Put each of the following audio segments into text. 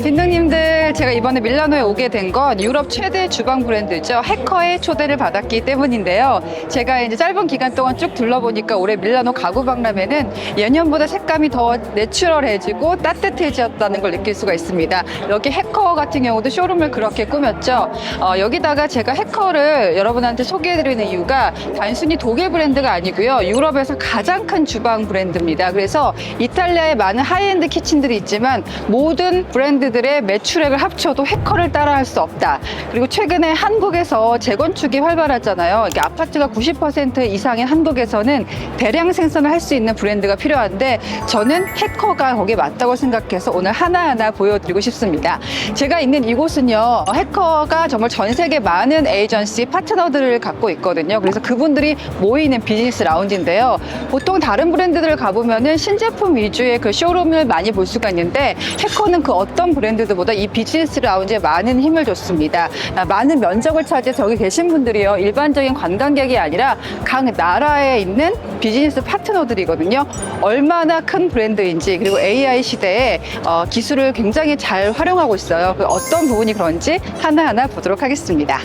빈둥님들, 제가 이번에 밀라노에 오게 된 건 유럽 최대 주방 브랜드죠. 해커의 초대를 받았기 때문인데요. 제가 이제 짧은 기간 동안 쭉 둘러보니까 올해 밀라노 가구 박람회는 예년보다 색감이 더 내추럴해지고 따뜻해졌다는 걸 느낄 수가 있습니다. 여기 해커 같은 경우도 쇼룸을 그렇게 꾸몄죠. 여기다가 제가 해커를 여러분한테 소개해드리는 이유가 단순히 독일 브랜드가 아니고요. 유럽에서 가장 큰 주방 브랜드입니다. 그래서 이탈리아에 많은 하이엔드 키친들이 있지만 모든 브랜드들의 매출액을 합쳐도 해커를 따라할 수 없다. 그리고 최근에 한국에서 재건축이 활발하잖아요. 이게 아파트가 90% 이상인 한국에서는 대량 생산을 할 수 있는 브랜드가 필요한데 저는 해커가 거기에 맞다고 생각해서 오늘 하나하나 보여드리고 싶습니다. 제가 있는 이곳은요, 해커가 정말 전 세계 많은 에이전시 파트너들을 갖고 있거든요. 그래서 그분들이 모이는 비즈니스 라운지인데요. 보통 다른 브랜드들을 가보면은 신제품 위주의 그 쇼룸을 많이 볼 수가 있는데 해커는 그 어떤 브랜드들보다 이 비즈니스 라운지에 많은 힘을 줬습니다. 많은 면적을 차지해서 여기 계신 분들이요, 일반적인 관광객이 아니라 각 나라에 있는 비즈니스 파트너들이거든요. 얼마나 큰 브랜드인지, 그리고 AI 시대에 기술을 굉장히 잘 활용하고 있어요. 어떤 부분이 그런지 하나하나 보도록 하겠습니다.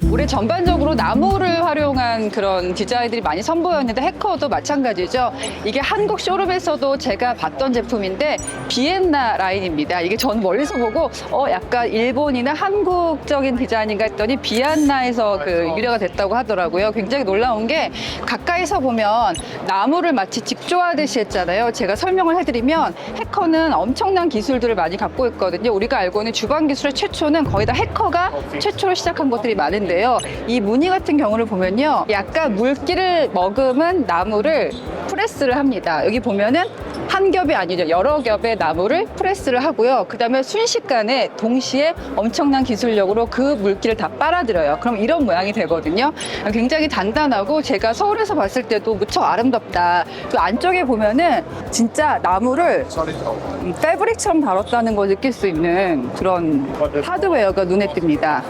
올해 전반적으로 나무를 활용한 그런 디자인들이 많이 선보였는데 해커도 마찬가지죠. 이게 한국 쇼룸에서도 제가 봤던 제품인데 비엔나 라인입니다. 이게 전 멀리서 보고 약간 일본이나 한국적인 디자인인가 했더니 비엔나에서 그 유래가 됐다고 하더라고요. 굉장히 놀라운 게 가까이서 보면 나무를 마치 직조하듯이 했잖아요. 제가 설명을 해드리면 해커는 엄청난 기술들을 많이 갖고 있거든요. 우리가 알고 있는 주방 기술의 최초는 거의 다 해커가 최초로 시작한 것들이 많은데요. 이 무늬 같은 경우를 보면요, 약간 물기를 머금은 나무를 프레스를 합니다. 여기 보면은 한 겹이 아니죠. 여러 겹의 나무를 프레스를 하고요. 그 다음에 순식간에 동시에 엄청난 기술력으로 그 물기를 다 빨아들여요. 그럼 이런 모양이 되거든요. 굉장히 단단하고 제가 서울에서 봤을 때도 무척 아름답다. 그 안쪽에 보면은 진짜 나무를 패브릭처럼 다뤘다는 걸 느낄 수 있는 그런 하드웨어가 눈에 띕니다.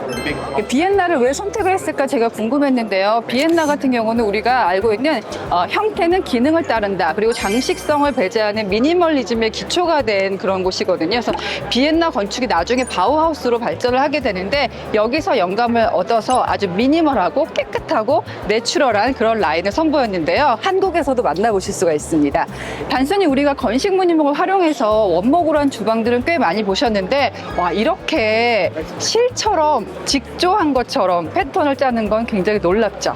비엔나를 왜 선택을 했을까 제가 궁금했는데요. 비엔나 같은 경우는 우리가 알고 있는 형태는 기능을 따른다. 그리고 장식성을 배제하는 미니멀리즘의 기초가 된 그런 곳이거든요. 그래서 비엔나 건축이 나중에 바우하우스로 발전을 하게 되는데 여기서 영감을 얻어서 아주 미니멀하고 깨끗하고 내추럴한 그런 라인을 선보였는데요. 한국에서도 만나보실 수가 있습니다. 단순히 우리가 건식 무늬목을 활용해서 원목으로 한 주방들은 꽤 많이 보셨는데, 와, 이렇게 실처럼 직조한 것처럼 패턴을 짜는 건 굉장히 놀랍죠.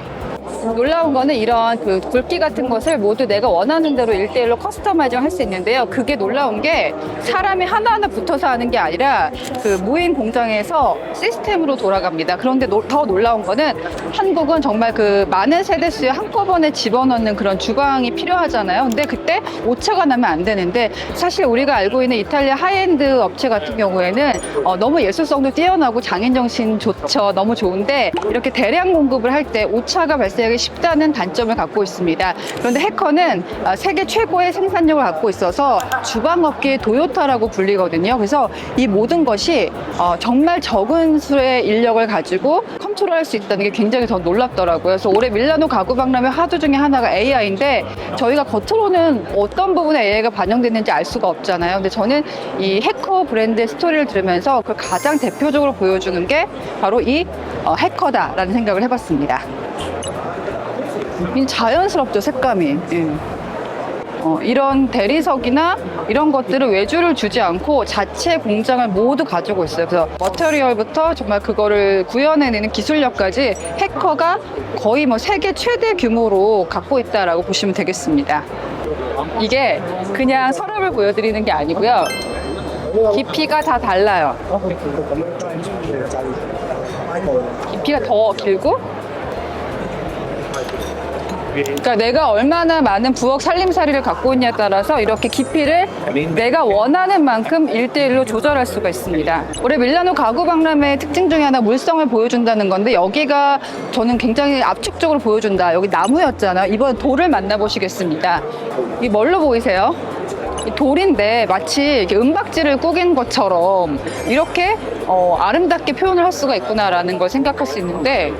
놀라운 거는 이런 그 굵기 같은 것을 모두 내가 원하는 대로 1대1로 커스터마이징 할 수 있는데요. 그게 놀라운 게 사람이 하나하나 붙어서 하는 게 아니라 그 무인 공장에서 시스템으로 돌아갑니다. 그런데 더 놀라운 거는 한국은 정말 그 많은 세대수에 한꺼번에 집어넣는 그런 주방이 필요하잖아요. 근데 그때 오차가 나면 안 되는데, 사실 우리가 알고 있는 이탈리아 하이엔드 업체 같은 경우에는 너무 예술성도 뛰어나고 장인정신 좋죠. 너무 좋은데 이렇게 대량 공급을 할 때 오차가 발생하기 쉽다는 단점을 갖고 있습니다. 그런데 해커는 세계 최고의 생산력을 갖고 있어서 주방업계의 도요타라고 불리거든요. 그래서 이 모든 것이 정말 적은 수의 인력을 가지고 컨트롤할 수 있다는 게 굉장히 더 놀랍더라고요. 그래서 올해 밀라노 가구 박람회 하드 중에 하나가 AI인데 저희가 겉으로는 어떤 부분에 AI가 반영됐는지 알 수가 없잖아요. 근데 저는 이 해커 브랜드의 스토리를 들으면서 그 가장 대표적으로 보여주는 게 바로 이 해커다라는 생각을 해봤습니다. 자연스럽죠, 색감이. 이런 대리석이나 이런 것들을 외주를 주지 않고 자체 공장을 모두 가지고 있어요. 그래서 머터리얼부터 정말 그거를 구현해내는 기술력까지 해커가 거의 뭐 세계 최대 규모로 갖고 있다라고 보시면 되겠습니다. 이게 그냥 서랍을 보여드리는 게 아니고요. 깊이가 다 달라요. 깊이가 더 길고, 그러니까 내가 얼마나 많은 부엌 살림살이를 갖고 있냐에 따라서 이렇게 깊이를 내가 원하는 만큼 1대1로 조절할 수가 있습니다. 올해 밀라노 가구 박람회의 특징 중에 하나 물성을 보여준다는 건데, 여기가 저는 굉장히 압축적으로 보여준다. 여기 나무였잖아요. 이번 돌을 만나보시겠습니다. 이 뭘로 보이세요? 이 돌인데 마치 은박지를 꾸긴 것처럼 이렇게 아름답게 표현을 할 수가 있구나라는 걸 생각할 수 있는데,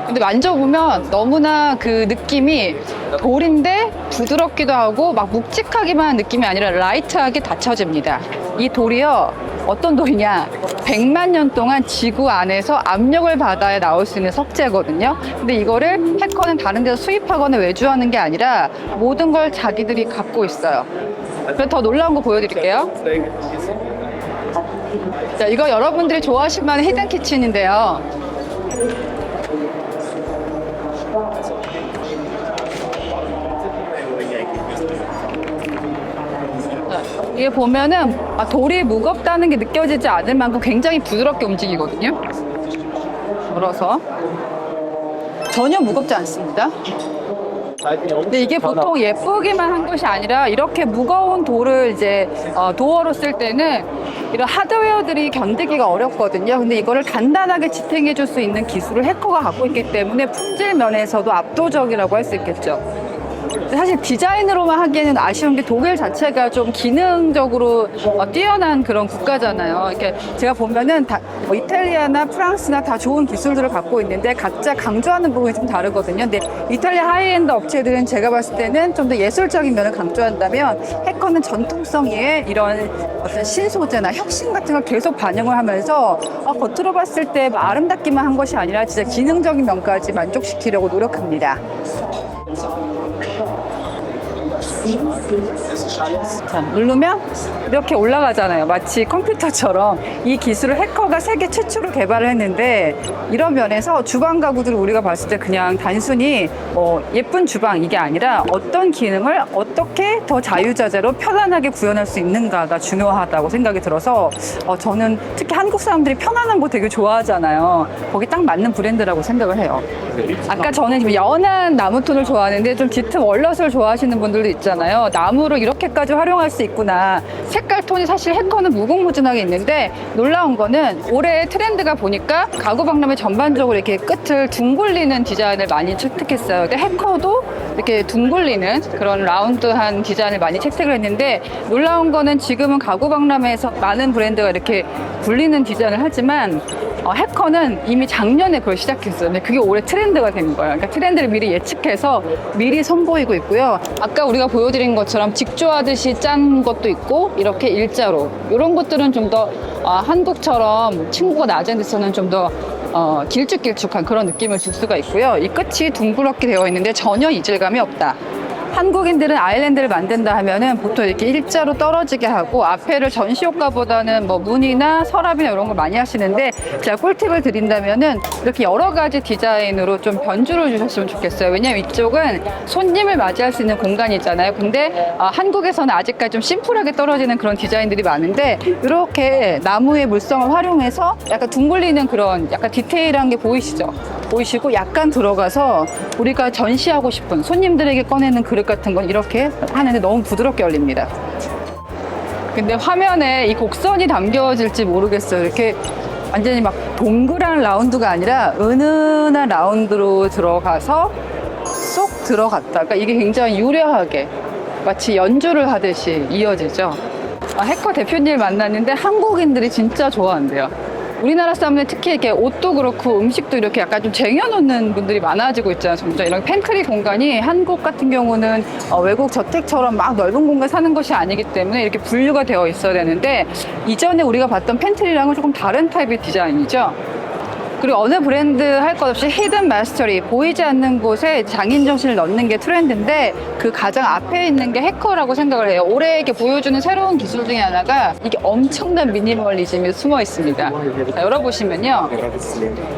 근데 만져보면 너무나 그 느낌이 돌인데 부드럽기도 하고 막 묵직하기만 한 느낌이 아니라 라이트하게 닫혀집니다. 이 돌이요, 어떤 돌이냐, 100만 년 동안 지구 안에서 압력을 받아야 나올 수 있는 석재거든요. 근데 이거를 해커는 다른 데서 수입하거나 외주하는 게 아니라 모든 걸 자기들이 갖고 있어요. 그래서 더 놀라운 거 보여드릴게요. 자, 이거 여러분들이 좋아하실 만한 히든 키친인데요. 이게 보면은 돌이 무겁다는 게 느껴지지 않을 만큼 굉장히 부드럽게 움직이거든요. 걸어서 전혀 무겁지 않습니다. 근데 이게 보통 예쁘기만 한 것이 아니라 이렇게 무거운 돌을 이제 도어로 쓸 때는 이런 하드웨어들이 견디기가 어렵거든요. 근데 이거를 간단하게 지탱해 줄 수 있는 기술을 해커가 갖고 있기 때문에 품질 면에서도 압도적이라고 할 수 있겠죠. 사실 디자인으로만 하기에는 아쉬운 게 독일 자체가 좀 기능적으로 뛰어난 그런 국가잖아요. 이렇게 제가 보면은 다 이탈리아나 프랑스나 다 좋은 기술들을 갖고 있는데 각자 강조하는 부분이 좀 다르거든요. 근데 이탈리아 하이엔드 업체들은 제가 봤을 때는 좀 더 예술적인 면을 강조한다면 해커는 전통성의 이런 어떤 신소재나 혁신 같은 걸 계속 반영을 하면서 겉으로 봤을 때 아름답기만 한 것이 아니라 진짜 기능적인 면까지 만족시키려고 노력합니다. 자, 누르면 이렇게 올라가잖아요. 마치 컴퓨터처럼. 이 기술을 해커가 세계 최초로 개발을 했는데, 이런 면에서 주방 가구들을 우리가 봤을 때 그냥 단순히 예쁜 주방 이게 아니라 어떤 기능을 어떻게 더 자유자재로 편안하게 구현할 수 있는가가 중요하다고 생각이 들어서 저는 특히 한국 사람들이 편안한 거 되게 좋아하잖아요. 거기 딱 맞는 브랜드라고 생각을 해요. 아까 저는 지금 연한 나무톤을 좋아하는데 좀 짙은 월넛을 좋아하시는 분들도 있잖아요. 나무를 이렇게까지 활용할 수 있구나. 색깔 톤이 사실 해커는 무궁무진하게 있는데, 놀라운 거는 올해 트렌드가 보니까 가구 박람회 전반적으로 이렇게 끝을 둥글리는 디자인을 많이 채택했어요. 근데 해커도 이렇게 둥글리는 그런 라운드한 디자인을 많이 채택을 했는데, 놀라운 거는 지금은 가구 박람회에서 많은 브랜드가 이렇게 굴리는 디자인을 하지만 해커는 이미 작년에 그걸 시작했어요. 근데 그게 올해 트렌드가 된 거예요. 그러니까 트렌드를 미리 예측해서 미리 선보이고 있고요. 아까 우리가 보여드린 것처럼 직조하듯이 짠 것도 있고 이렇게 일자로, 이런 것들은 좀 더 한국처럼 층고가 낮은 데서는 좀 더 길쭉길쭉한 그런 느낌을 줄 수가 있고요. 이 끝이 둥그렇게 되어 있는데 전혀 이질감이 없다. 한국인들은 아일랜드를 만든다 하면은 보통 이렇게 일자로 떨어지게 하고 앞에를 전시 효과보다는 뭐 무늬나 서랍이나 이런 걸 많이 하시는데, 제가 꿀팁을 드린다면은 이렇게 여러 가지 디자인으로 좀 변주를 주셨으면 좋겠어요. 왜냐면 이쪽은 손님을 맞이할 수 있는 공간이잖아요. 근데 한국에서는 아직까지 좀 심플하게 떨어지는 그런 디자인들이 많은데, 이렇게 나무의 물성을 활용해서 약간 둥글리는 그런 약간 디테일한 게 보이시죠? 보이시고 약간 들어가서 우리가 전시하고 싶은 손님들에게 꺼내는 그릇 같은 건 이렇게 하는데 너무 부드럽게 열립니다. 근데 화면에 이 곡선이 담겨질지 모르겠어요. 이렇게 완전히 막 동그란 라운드가 아니라 은은한 라운드로 들어가서 쏙 들어갔다가 이게 굉장히 유려하게 마치 연주를 하듯이 이어지죠. 해커 대표님 만났는데 한국인들이 진짜 좋아한대요. 우리나라 사람들 특히 이렇게 옷도 그렇고 음식도 이렇게 약간 좀 쟁여놓는 분들이 많아지고 있잖아요. 점점 이런 팬트리 공간이 한국 같은 경우는 외국 저택처럼 막 넓은 공간 사는 것이 아니기 때문에 이렇게 분류가 되어 있어야 되는데, 이전에 우리가 봤던 팬트리랑은 조금 다른 타입의 디자인이죠. 그리고 어느 브랜드 할 것 없이 히든 마스터리, 보이지 않는 곳에 장인 정신을 넣는 게 트렌드인데, 그 가장 앞에 있는 게 해커라고 생각을 해요. 올해 이렇게 보여주는 새로운 기술 중에 하나가 이게 엄청난 미니멀리즘이 숨어 있습니다. 자, 열어보시면요,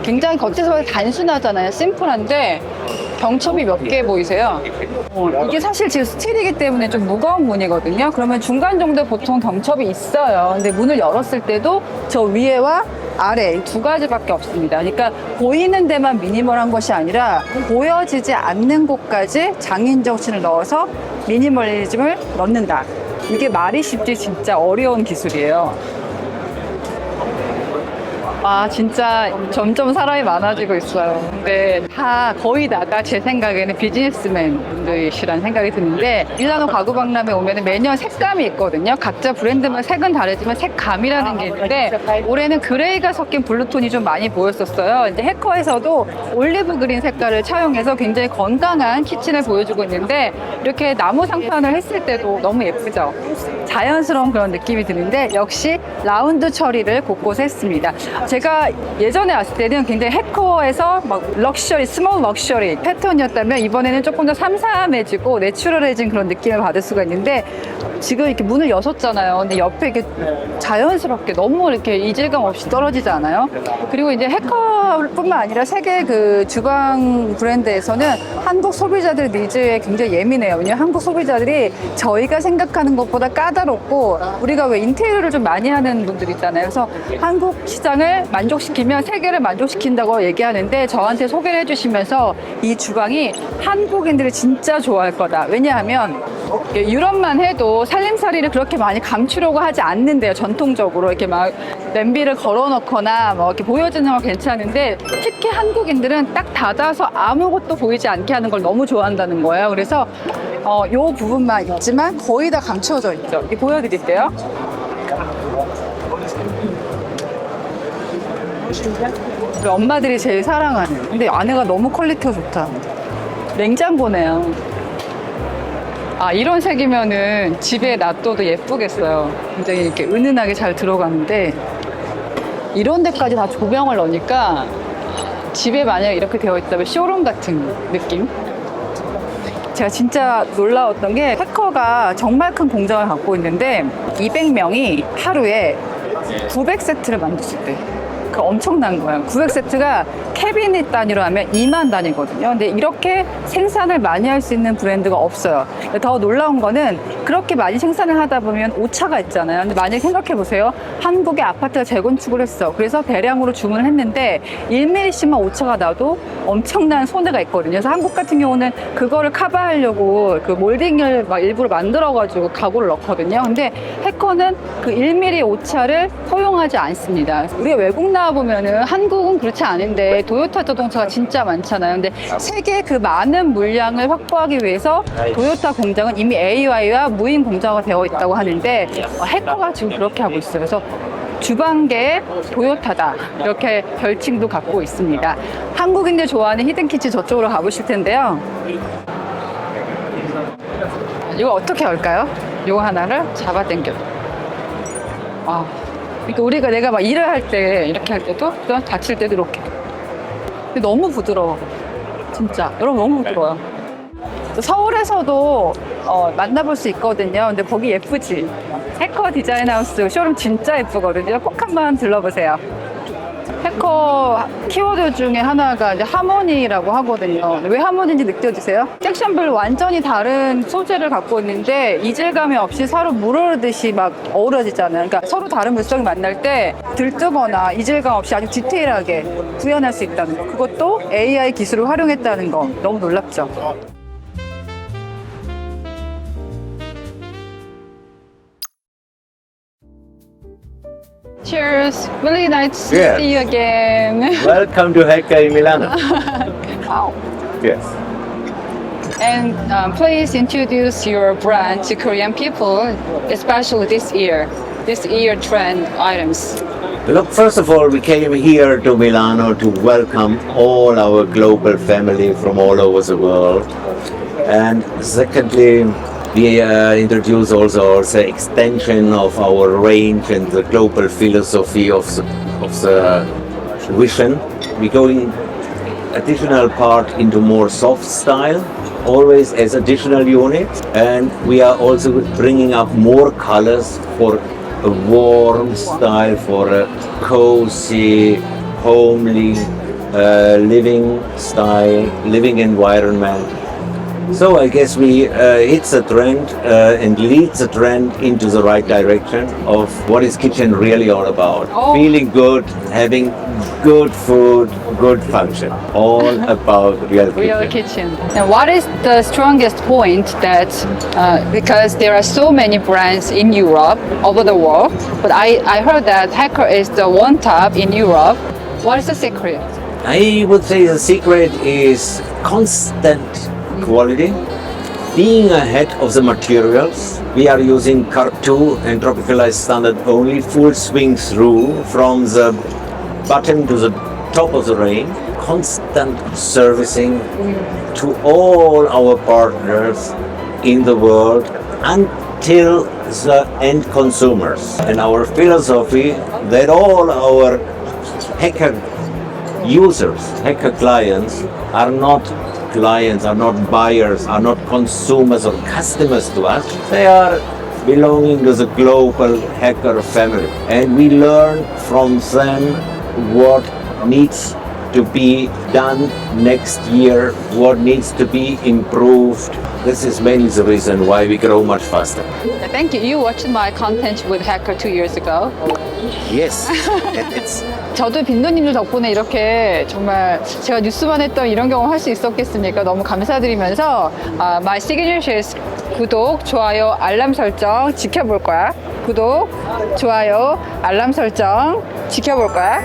굉장히 겉에서 보기 단순하잖아요. 심플한데 경첩이 몇 개 보이세요? 이게 사실 지금 스틸이기 때문에 좀 무거운 문이거든요. 그러면 중간 정도에 보통 경첩이 있어요. 근데 문을 열었을 때도 저 위에와 아래 두 가지밖에 없습니다. 그러니까 보이는 데만 미니멀한 것이 아니라 보여지지 않는 곳까지 장인 정신을 넣어서 미니멀리즘을 넣는다. 이게 말이 쉽지 진짜 어려운 기술이에요. 아, 진짜 점점 사람이 많아지고 있어요. 근데 거의 다가 제 생각에는 비즈니스맨들이시라는 생각이 드는데, 밀라노 가구 박람회 오면 매년 색감이 있거든요. 각자 브랜드만 색은 다르지만 색감이라는 게 있는데, 올해는 그레이가 섞인 블루톤이 좀 많이 보였었어요. 이제 해커에서도 올리브 그린 색깔을 차용해서 굉장히 건강한 키친을 보여주고 있는데, 이렇게 나무 상판을 했을 때도 너무 예쁘죠? 자연스러운 그런 느낌이 드는데, 역시 라운드 처리를 곳곳에 했습니다. 제가 예전에 왔을 때는 굉장히 해커에서 막 럭셔리, 스몰 럭셔리 패턴이었다면, 이번에는 조금 더 삼삼해지고 내추럴해진 그런 느낌을 받을 수가 있는데, 지금 이렇게 문을 여셨잖아요. 근데 옆에 이렇게 자연스럽게 너무 이렇게 이질감 없이 떨어지지 않아요? 그리고 이제 해커뿐만 아니라 세계 그 주방 브랜드에서는 한국 소비자들 니즈에 굉장히 예민해요. 왜냐면 한국 소비자들이 저희가 생각하는 것보다 까다롭고, 우리가 왜 인테리어를 좀 많이 하는 분들 있잖아요. 그래서 한국 시장을 만족시키면 세계를 만족시킨다고 얘기하는데, 저한테 소개를 해주시면서 이 주방이 한국인들이 진짜 좋아할 거다. 왜냐하면 유럽만 해도 살림살이를 그렇게 많이 감추려고 하지 않는데요. 전통적으로 이렇게 막 냄비를 걸어놓거나 뭐 이렇게 보여주는 건 괜찮은데, 특히 한국인들은 딱 닫아서 아무것도 보이지 않게 하는 걸 너무 좋아한다는 거예요. 그래서 요 부분만 있지만 거의 다 감춰져 있죠. 이렇게 보여드릴게요. 엄마들이 제일 사랑하는, 근데 안에가 너무 퀄리티가 좋다. 냉장고네요. 아, 이런 색이면은 집에 놔둬도 예쁘겠어요. 굉장히 이렇게 은은하게 잘 들어가는데, 이런 데까지 다 조명을 넣으니까 집에 만약에 이렇게 되어 있다면 쇼룸 같은 느낌? 제가 진짜 놀라웠던 게, 해커가 정말 큰 공장을 갖고 있는데 200명이 하루에 900세트를 만들 수 있대. 그 엄청난 거예요. 900세트가 캐비닛 단위로 하면 2만 단위거든요. 근데 이렇게 생산을 많이 할 수 있는 브랜드가 없어요. 더 놀라운 거는, 그렇게 많이 생산을 하다 보면 오차가 있잖아요. 근데 만약에 생각해 보세요. 한국의 아파트가 재건축을 했어. 그래서 대량으로 주문을 했는데 1mm씩만 오차가 나도 엄청난 손해가 있거든요. 그래서 한국 같은 경우는 그거를 커버하려고 그 몰딩을 막 일부러 만들어가지고 가구를 넣거든요. 근데 해커는 그 1mm 오차를 허용하지 않습니다. 우리가 외국 나와보면은 한국은 그렇지 않은데 도요타 자동차가 진짜 많잖아요. 근데 세계 그 많은 물량을 확보하기 위해서 도요타 공장은 이미 AI와 무인 공장화가 되어 있다고 하는데, 해커가 지금 그렇게 하고 있어요. 그래서 주방계의 도요타다, 이렇게 별칭도 갖고 있습니다. 한국인들 좋아하는 히든키치 저쪽으로 가보실 텐데요. 이거 어떻게 할까요? 이거 하나를 잡아당겨. 그러니까 내가 막 일을 할 때 이렇게 할 때도, 또 다칠 때도 이렇게. 근데 너무 부드러워. 진짜. 여러분, 너무 부드러워요. 서울에서도 만나볼 수 있거든요. 근데 거기 예쁘지? 해커 디자인하우스 쇼룸 진짜 예쁘거든요. 꼭 한번 들러보세요. 해커 키워드 중에 하나가 이제 하모니라고 하거든요. 왜 하모니인지 느껴지세요? 섹션별로 완전히 다른 소재를 갖고 있는데 이질감이 없이 서로 물어르듯이 막 어우러지잖아요. 그러니까 서로 다른 물성이 만날 때 들뜨거나 이질감 없이 아주 디테일하게 구현할 수 있다는 거. 그것도 AI 기술을 활용했다는 거. 너무 놀랍죠? Cheers! Really nice to Yes. see you again. Welcome to Hecka in Milano. Wow. Yes. And please introduce your brand to Korean people, especially this year trend items. Look, first of all, we came here to Milano to welcome all our global family from all over the world. And secondly, we introduce also the extension of our range and the global philosophy of the vision. We're going additional part into more soft style, always as additional units, and we are also bringing up more colors for a warm style, for a cozy, homely living style, living environment. So I guess we hit the trend and lead the trend into the right direction of what is kitchen really all about. Oh. Feeling good, having good food, good function. All about real kitchen. Real kitchen. And what is the strongest point that, because there are so many brands in Europe, over the world, but I heard that Hacker is the one top in Europe. What is the secret? I would say the secret is constant quality. Being ahead of the materials, we are using Carb2 and Tropicalized Standard only, full swing through from the bottom to the top of the range. Constant servicing to all our partners in the world until the end consumers. And our philosophy that all our hacker users, hacker clients are not clients, are not buyers, are not consumers or customers to us. They are belonging to the global hacker family. And we learn from them what needs to be done next year, what needs to be improved. This is mainly the reason why we grow much faster. Thank you. You watched my content with Hacker 2 years ago. Yes. It's 저도 빈도님들 덕분에 이렇게 정말 제가 뉴스만 했던 이런 경험 할 수 있었겠습니까? 너무 감사드리면서 My Signature is 구독, 좋아요, 알람 설정 지켜볼 거야. 구독, 좋아요, 알람 설정 지켜볼 거야.